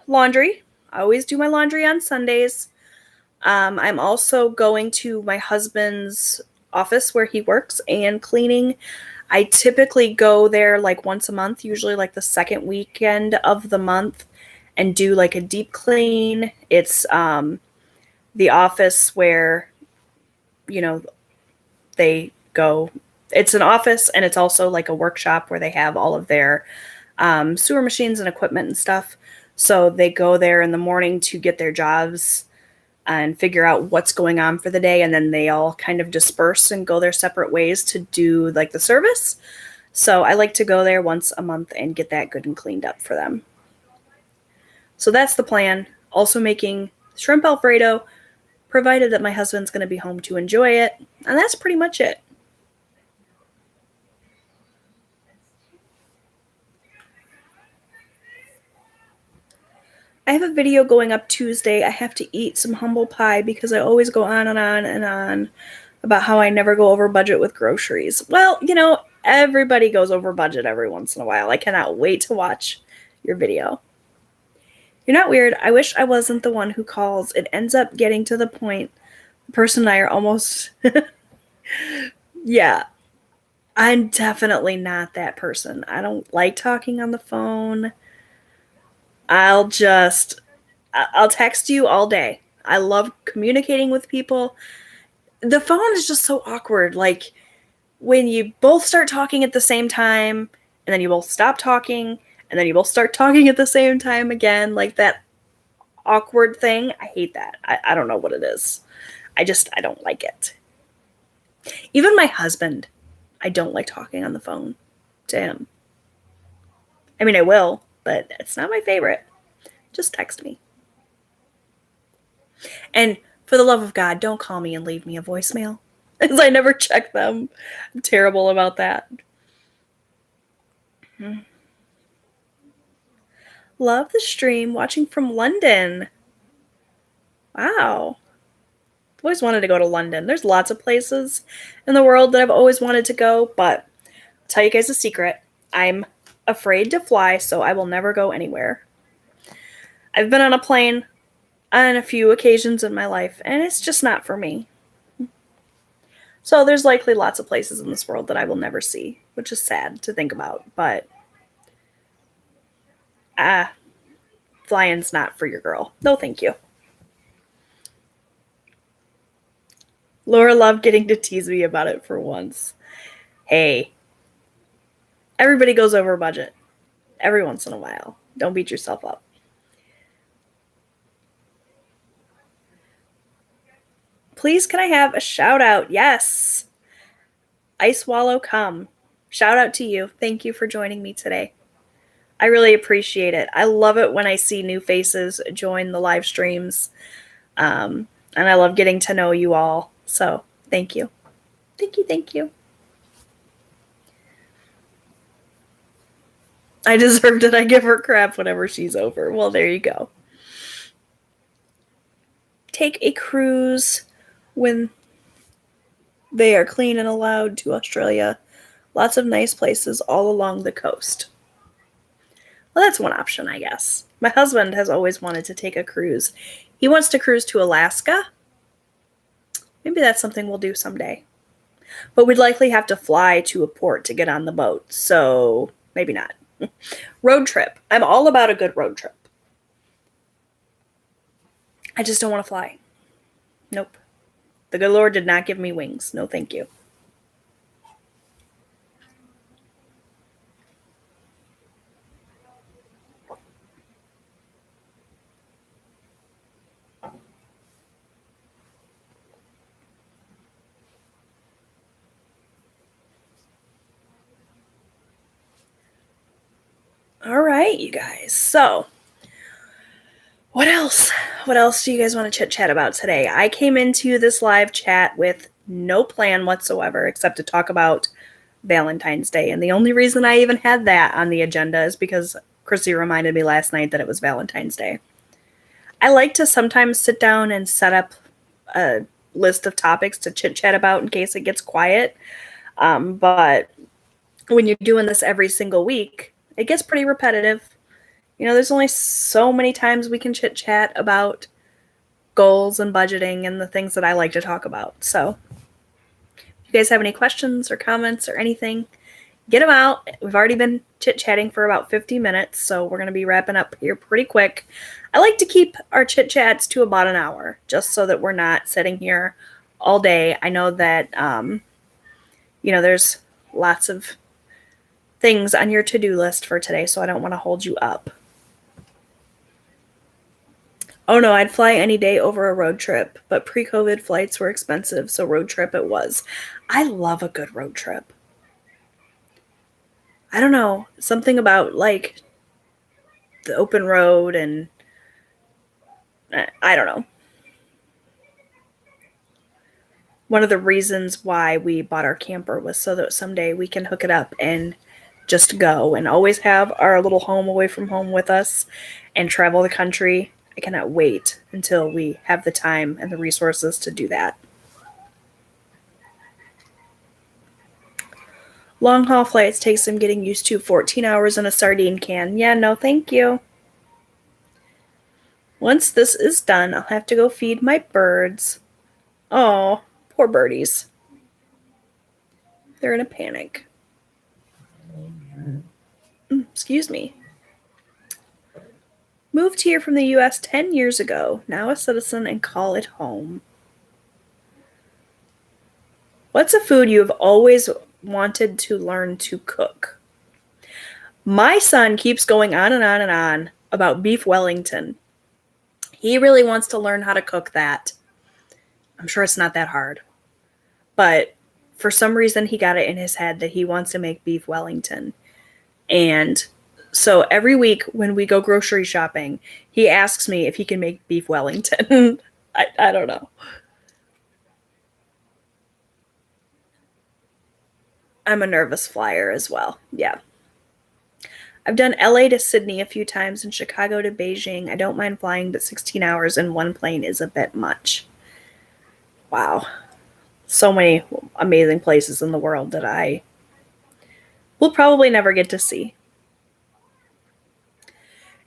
A: laundry. I always do my laundry on Sundays. I'm also going to my husband's office where he works and cleaning. I typically go there like once a month, usually like the second weekend of the month, and do like a deep clean. It's the office where, you know, they go. It's an office, and it's also like a workshop where they have all of their sewer machines and equipment and stuff. So they go there in the morning to get their jobs and figure out what's going on for the day, and then they all kind of disperse and go their separate ways to do like the service. So I like to go there once a month and get that good and cleaned up for them. So that's the plan. Also making shrimp Alfredo, provided that my husband's going to be home to enjoy it. And that's pretty much it. I have a video going up Tuesday. I have to eat some humble pie because I always go on and on and on about how I never go over budget with groceries. Well, you know, everybody goes over budget every once in a while. I cannot wait to watch your video. You're not weird. I wish I wasn't the one who calls. It ends up getting to the point the person and I are almost... Yeah, I'm definitely not that person. I don't like talking on the phone. I'll text you all day. I love communicating with people. The phone is just so awkward. Like when you both start talking at the same time, and then you both stop talking, and then you both start talking at the same time again, like that awkward thing. I hate that. I don't know what it is. I don't like it. Even my husband, I don't like talking on the phone to him. I mean, I will, but it's not my favorite. Just text me. And for the love of God, don't call me and leave me a voicemail, as I never check them. I'm terrible about that. Love the stream. Watching from London. Wow. I've always wanted to go to London. There's lots of places in the world that I've always wanted to go, but I'll tell you guys a secret. I'm afraid to fly, so I will never go anywhere. I've been on a plane on a few occasions in my life, and it's just not for me. So there's likely lots of places in this world that I will never see, which is sad to think about, but flying's not for your girl. No, thank you. Laura loved getting to tease me about it for once. Hey, everybody goes over budget every once in a while. Don't beat yourself up. Please, can I have a shout out? Yes. Ice Wallow Come. Shout out to you. Thank you for joining me today. I really appreciate it. I love it when I see new faces join the live streams. And I love getting to know you all. So thank you. Thank you. Thank you. I deserved it. I give her crap whenever she's over. Well, there you go. Take a cruise when they are clean and allowed to Australia. Lots of nice places all along the coast. Well, that's one option, I guess. My husband has always wanted to take a cruise. He wants to cruise to Alaska. Maybe that's something we'll do someday. But we'd likely have to fly to a port to get on the boat, so maybe not. Road trip. I'm all about a good road trip. I just don't want to fly. Nope. The good Lord did not give me wings. No, thank you. All right, you guys. So, what else? What else do you guys want to chit-chat about today? I came into this live chat with no plan whatsoever except to talk about Valentine's Day. And the only reason I even had that on the agenda is because Chrissy reminded me last night that it was Valentine's Day. I like to sometimes sit down and set up a list of topics to chit-chat about in case it gets quiet. But when you're doing this every single week, it gets pretty repetitive. You know, there's only so many times we can chit-chat about goals and budgeting and the things that I like to talk about. So, if you you guys have any questions or comments or anything, get them out. We've already been chit-chatting for about 50 minutes, so we're going to be wrapping up here pretty quick. I like to keep our chit-chats to about an hour, just so that we're not sitting here all day. I know that, there's lots of things on your to-do list for today, so I don't want to hold you up. Oh no, I'd fly any day over a road trip, but pre-COVID flights were expensive, so road trip it was. I love a good road trip. I don't know, something about like the open road and I don't know. One of the reasons why we bought our camper was so that someday we can hook it up and just go and always have our little home away from home with us and travel the country. I cannot wait until we have the time and the resources to do that. Long haul flights take some getting used to. 14 hours in a sardine can. Yeah, no, thank you. Once this is done, I'll have to go feed my birds. Oh, poor birdies. They're in a panic. Excuse me. Moved here from the U.S. 10 years ago. Now a citizen and call it home. What's a food you have always wanted to learn to cook? My son keeps going on and on and on about beef Wellington. He really wants to learn how to cook that. I'm sure it's not that hard. But for some reason, he got it in his head that he wants to make beef Wellington. And so every week when we go grocery shopping, he asks me if he can make beef Wellington. I don't know. I'm a nervous flyer as well. Yeah. I've done LA to Sydney a few times and Chicago to Beijing. I don't mind flying, but 16 hours in one plane is a bit much. Wow. So many amazing places in the world that I will probably never get to see.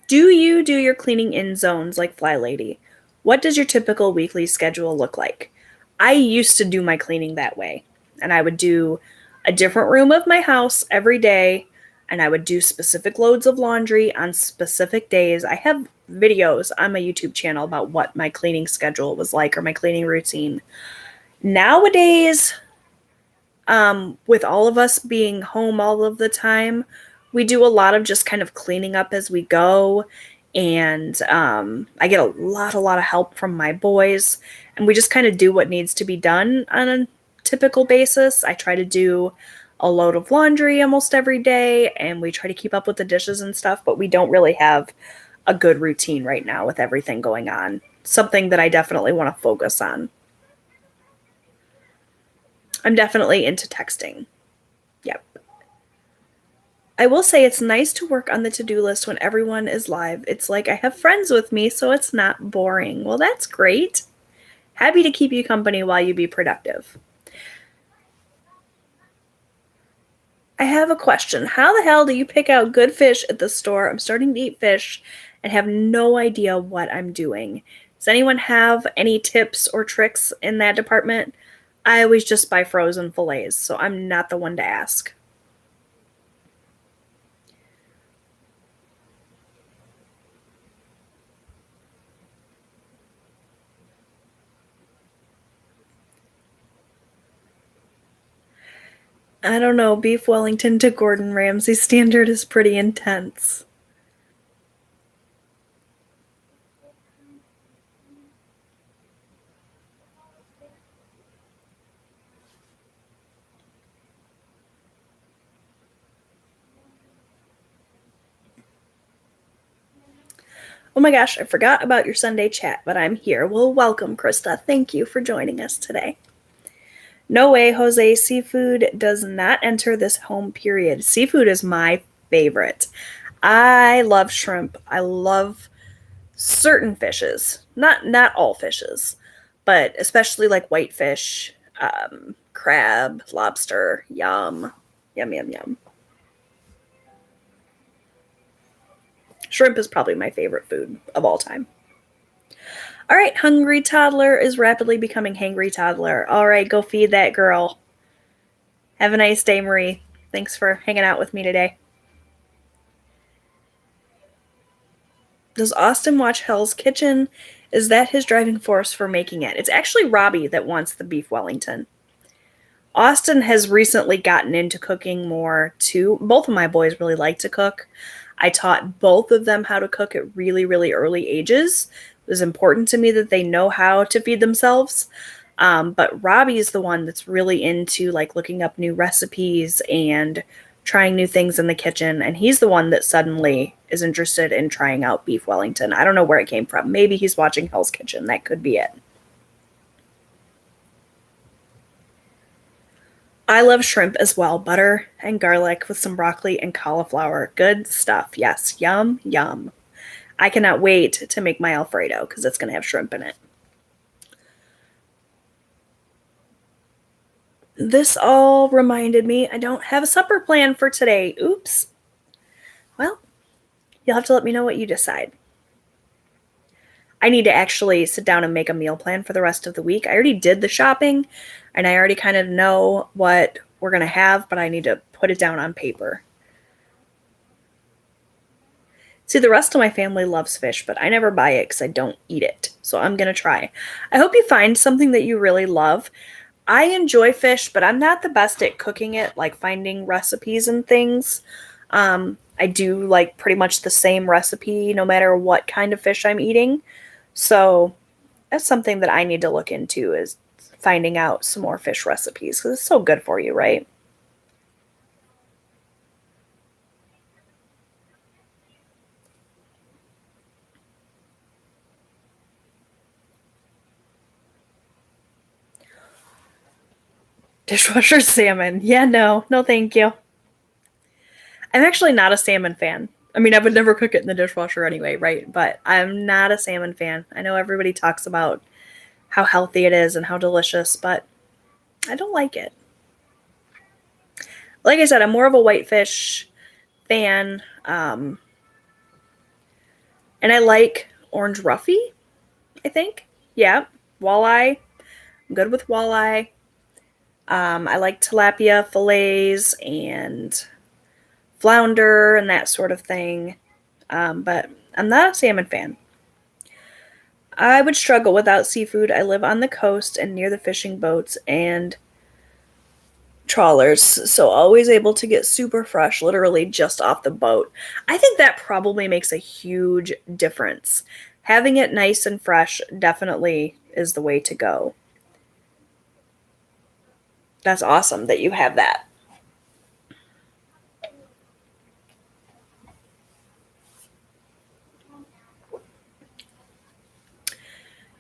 A: Do you do your cleaning in zones like Fly Lady? What does your typical weekly schedule look like? I used to do my cleaning that way, and I would do a different room of my house every day, and I would do specific loads of laundry on specific days. I have videos on my YouTube channel about what my cleaning schedule was like or my cleaning routine. Nowadays, with all of us being home all of the time, we do a lot of just kind of cleaning up as we go. And I get a lot of help from my boys. And we just kind of do what needs to be done on a typical basis. I try to do a load of laundry almost every day. And we try to keep up with the dishes and stuff. But we don't really have a good routine right now with everything going on. Something that I definitely want to focus on. I'm definitely into texting. Yep. I will say it's nice to work on the to-do list when everyone is live. It's like I have friends with me, so it's not boring. Well, that's great. Happy to keep you company while you be productive. I have a question. How the hell do you pick out good fish at the store? I'm starting to eat fish and have no idea what I'm doing. Does anyone have any tips or tricks in that department? I always just buy frozen fillets, so I'm not the one to ask. I don't know, beef Wellington to Gordon Ramsay standard is pretty intense. Oh my gosh, I forgot about your Sunday chat, but I'm here. Well, welcome, Krista. Thank you for joining us today. No way, Jose. Seafood does not enter this home period. Seafood is my favorite. I love shrimp. I love certain fishes. Not all fishes, but especially like whitefish, crab, lobster. Yum. Yum, yum, yum. Shrimp is probably my favorite food of all time. All right, hungry toddler is rapidly becoming hangry toddler. All right, go feed that girl. Have a nice day, Marie. Thanks for hanging out with me today. Does Austin watch Hell's Kitchen? Is that his driving force for making it? It's actually Robbie that wants the beef Wellington. Austin has recently gotten into cooking more too. Both of my boys really like to cook. I taught both of them how to cook at really, really early ages. It was important to me that they know how to feed themselves. But Robbie is the one that's really into like looking up new recipes and trying new things in the kitchen. And he's the one that suddenly is interested in trying out beef Wellington. I don't know where it came from. Maybe he's watching Hell's Kitchen. That could be it. I love shrimp as well. Butter and garlic with some broccoli and cauliflower. Good stuff. Yes. Yum, yum. I cannot wait to make my Alfredo because it's going to have shrimp in it. This all reminded me I don't have a supper plan for today. Oops. Well, you'll have to let me know what you decide. I need to actually sit down and make a meal plan for the rest of the week. I already did the shopping and I already kind of know what we're going to have, but I need to put it down on paper. See, the rest of my family loves fish, but I never buy it because I don't eat it. So I'm going to try. I hope you find something that you really love. I enjoy fish, but I'm not the best at cooking it, like finding recipes and things. I do like pretty much the same recipe no matter what kind of fish I'm eating. So that's something that I need to look into is finding out some more fish recipes because it's so good for you, right? Dishwasher salmon. Yeah, no, thank you. I'm actually not a salmon fan. I mean, I would never cook it in the dishwasher anyway, right? But I'm not a salmon fan. I know everybody talks about how healthy it is and how delicious, but I don't like it. Like I said, I'm more of a whitefish fan, and I like orange roughy, I think. Yeah, walleye. I'm good with walleye. I like tilapia fillets and flounder and that sort of thing. But I'm not a salmon fan. I would struggle without seafood. I live on the coast and near the fishing boats and trawlers, so always able to get super fresh, literally just off the boat. I think that probably makes a huge difference. Having it nice and fresh definitely is the way to go. That's awesome that you have that.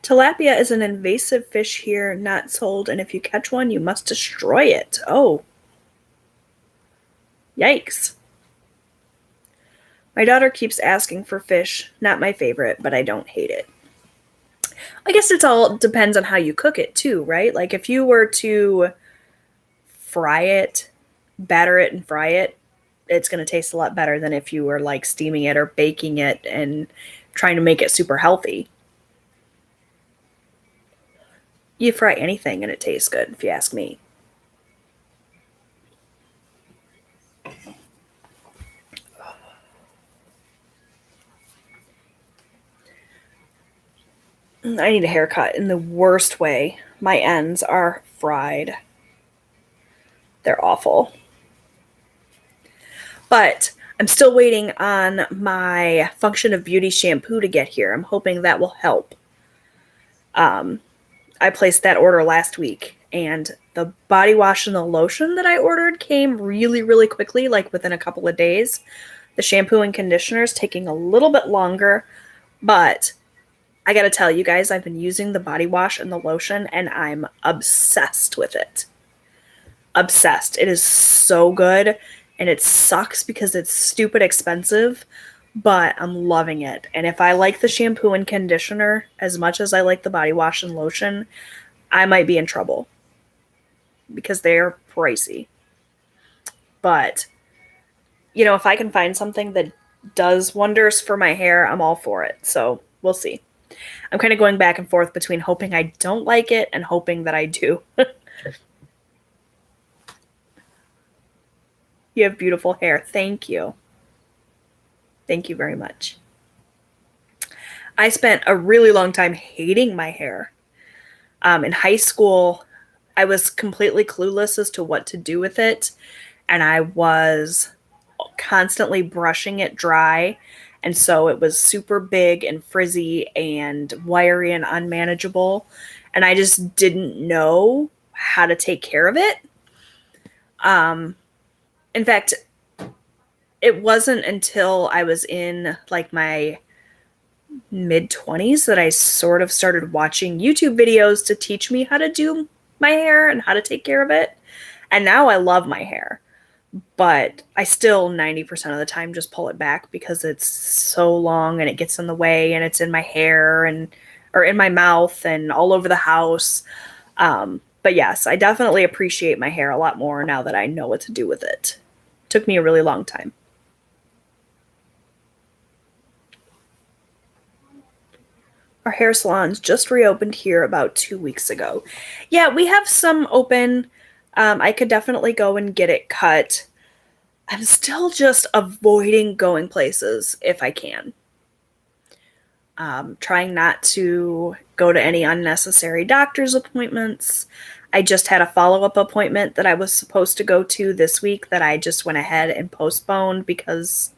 A: Tilapia is an invasive fish here, not sold, and if you catch one, you must destroy it. Oh, yikes. My daughter keeps asking for fish. Not my favorite, but I don't hate it. I guess it's all depends on how you cook it too, right? Like if you were to fry it, batter it and fry it, it's going to taste a lot better than if you were like steaming it or baking it and trying to make it super healthy. You fry anything and it tastes good, if you ask me. I need a haircut in the worst way. My ends are fried. They're awful. But I'm still waiting on my Function of Beauty shampoo to get here. I'm hoping that will help. I placed that order last week, and the body wash and the lotion that I ordered came really, really quickly, like within a couple of days. The shampoo and conditioner is taking a little bit longer, but I gotta tell you guys, I've been using the body wash and the lotion, and I'm obsessed with it. Obsessed. It is so good, and it sucks because it's stupid expensive, but I'm loving it. And if I like the shampoo and conditioner as much as I like the body wash and lotion, I might be in trouble because they're pricey. But, if I can find something that does wonders for my hair, I'm all for it. So we'll see. I'm kind of going back and forth between hoping I don't like it and hoping that I do. You have beautiful hair. Thank you. Thank you very much. I spent a really long time hating my hair. In high school, I was completely clueless as to what to do with it, and I was constantly brushing it dry. And so it was super big and frizzy and wiry and unmanageable. And I just didn't know how to take care of it. In fact, it wasn't until I was in like my mid 20s that I sort of started watching YouTube videos to teach me how to do my hair and how to take care of it. And now I love my hair, but I still 90% of the time just pull it back because it's so long and it gets in the way and it's in my hair and or in my mouth and all over the house. But yes, I definitely appreciate my hair a lot more now that I know what to do with it. Took me a really long time. Our hair salons just reopened here about 2 weeks ago. Yeah, we have some open. I could definitely go and get it cut. I'm still just avoiding going places if I can. Trying not to go to any unnecessary doctor's appointments. I just had a follow-up appointment that I was supposed to go to this week that I just went ahead and postponed because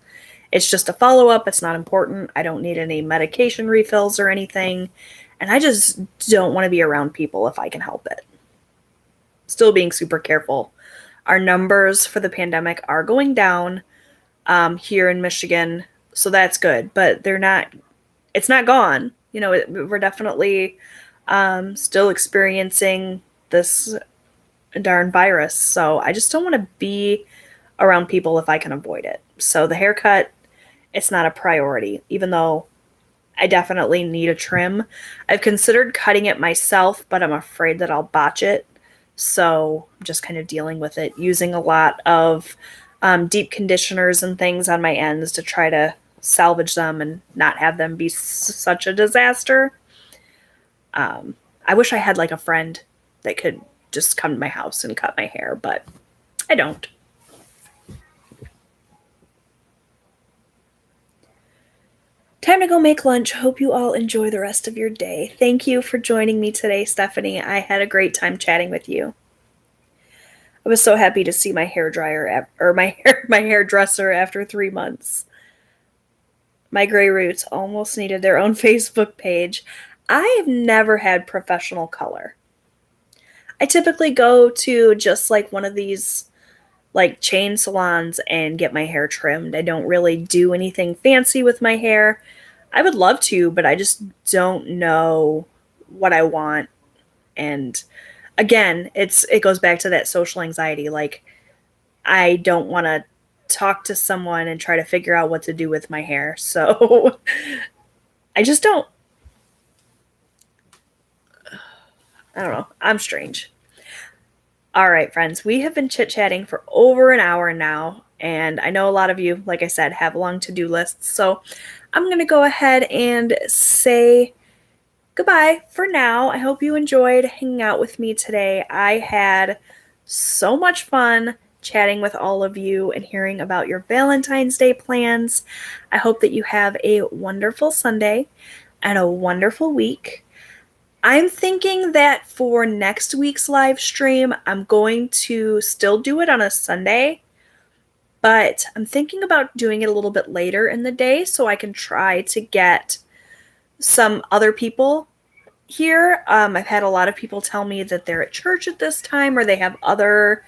A: it's just a follow-up. It's not important. I don't need any medication refills or anything. And I just don't want to be around people if I can help it. Still being super careful. Our numbers for the pandemic are going down here in Michigan, so that's good. But it's not gone. You know, we're definitely still experiencing this darn virus. So I just don't want to be around people if I can avoid it. So the haircut, it's not a priority, even though I definitely need a trim. I've considered cutting it myself, but I'm afraid that I'll botch it. So I'm just kind of dealing with it, using a lot of deep conditioners and things on my ends to try to salvage them and not have them be such a disaster. I wish I had like a friend that could just come to my house and cut my hair, but I don't. Time to go make lunch. Hope you all enjoy the rest of your day. Thank you for joining me today, Stephanie. I had a great time chatting with you. I was so happy to see my hairdryer or my hairdresser after 3 months. My gray roots almost needed their own Facebook page. I have never had professional color. I typically go to just like one of these like chain salons and get my hair trimmed. I don't really do anything fancy with my hair. I would love to, but I just don't know what I want. And again, it goes back to that social anxiety. Like I don't want to talk to someone and try to figure out what to do with my hair. So I just don't. I don't know. I'm strange. All right, friends, we have been chit-chatting for over an hour now, and I know a lot of you, like I said, have long to-do lists, so I'm going to go ahead and say goodbye for now. I hope you enjoyed hanging out with me today. I had so much fun chatting with all of you and hearing about your Valentine's Day plans. I hope that you have a wonderful Sunday and a wonderful week. I'm thinking that for next week's live stream, I'm going to still do it on a Sunday, but I'm thinking about doing it a little bit later in the day so I can try to get some other people here. I've had a lot of people tell me that they're at church at this time or they have other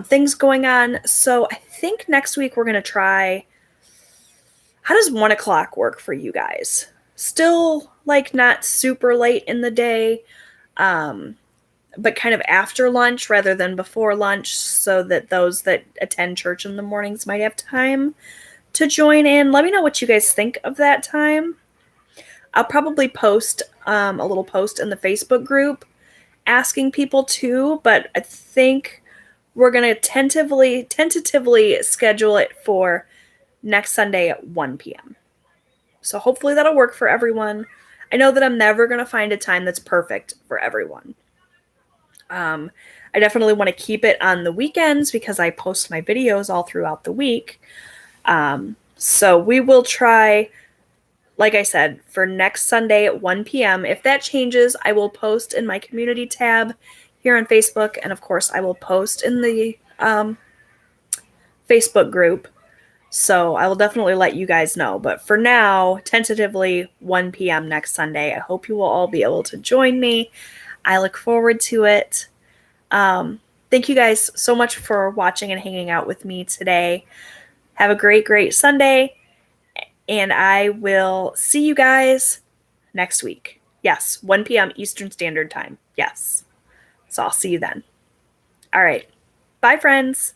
A: things going on. So I think next week we're going to try. How does 1 o'clock work for you guys? Still like not super late in the day, but kind of after lunch rather than before lunch so that those that attend church in the mornings might have time to join in. Let me know what you guys think of that time. I'll probably post a little post in the Facebook group asking people to, but I think we're going to tentatively schedule it for next Sunday at 1 p.m. So hopefully that'll work for everyone. I know that I'm never going to find a time that's perfect for everyone. I definitely want to keep it on the weekends because I post my videos all throughout the week. So we will try, like I said, for next Sunday at 1 p.m. If that changes, I will post in my community tab here on Facebook. And of course, I will post in the Facebook group. So I will definitely let you guys know. But for now, tentatively 1 p.m. next Sunday. I hope you will all be able to join me. I look forward to it. Thank you guys so much for watching and hanging out with me today. Have a great, great Sunday. And I will see you guys next week. Yes, 1 p.m. Eastern Standard Time. Yes. So I'll see you then. All right. Bye, friends.